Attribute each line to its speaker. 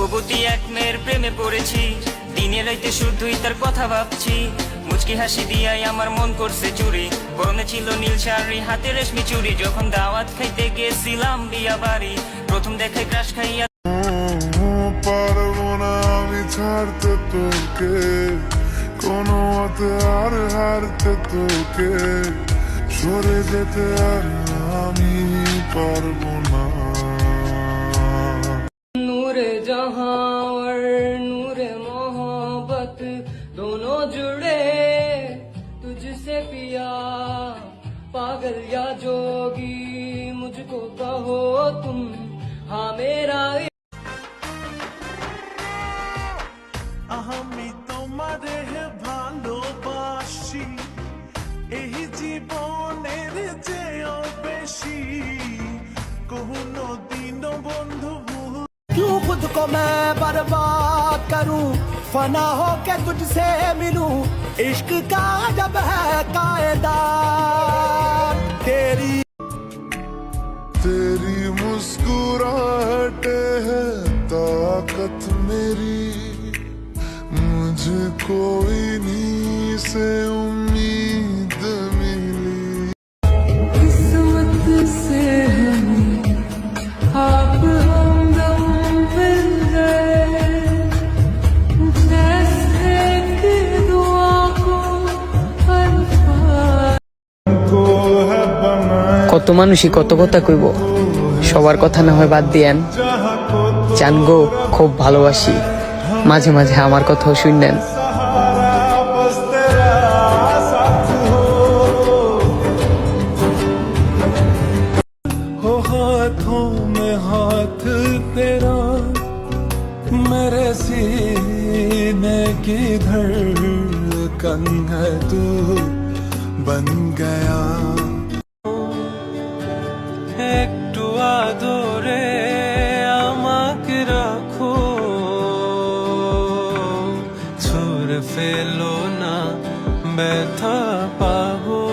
Speaker 1: রূপবতী এক মেয়ের প্রেমে পড়েছি, দিনে রাইতে শুধুই তার কথা ভাবছি। মুচকি হাসি দিয়াই আমার মন করছে চুরি, পরনে ছিল নীল শাড়ি, হাতে রেশমি চুড়ি। যখন দাওয়াত খাইতে গেছিলাম বিয়া বাড়ি, প্রথম দেখায় ক্রাশ খাইয়া
Speaker 2: পারবো না আমি ছাড়তে তোকে, কোনো মতে আর হারতে তোকে, সরে যেতে আর আমি পারবো না।
Speaker 3: नूरे जहां और नूरे मोहब्बत दोनों जुड़े तुझसे पिया, पागल या जोगी मुझको कहो तुम, हाँ मेरा
Speaker 4: আমি তোমারে ভালোবাসি, এই জীবনের চেয়েও বেশি, কোনো দিনও বন্ধু
Speaker 5: क्यों खुद को मैं बर्बाद करूं, फना हो के तुझसे मिलूं, इश्क का जब है कायदा तेरी
Speaker 2: तेरी मुस्कुराहटे है ताकत मेरी, मुझको इन्हीं से उम्मीद मिली।
Speaker 3: किस्मत से हमें आप हमदम मिल गए, जैसे कि दुआ को अल्फाज।
Speaker 6: কত মানুষই কত কথা কইব, সবার কথা না হয় বাদ দিয়েন। জানগো খুব ভালোবাসি, মাঝে মাঝে আমার কথাও শুনলেন।
Speaker 4: हो हाथों में हाथ तेरा, मेरे सीने की धड़कन है तू बन गया। একটু আদরে আমাকে রাখো, ছুঁড়ে ফেলো না ব্যথা পাবো।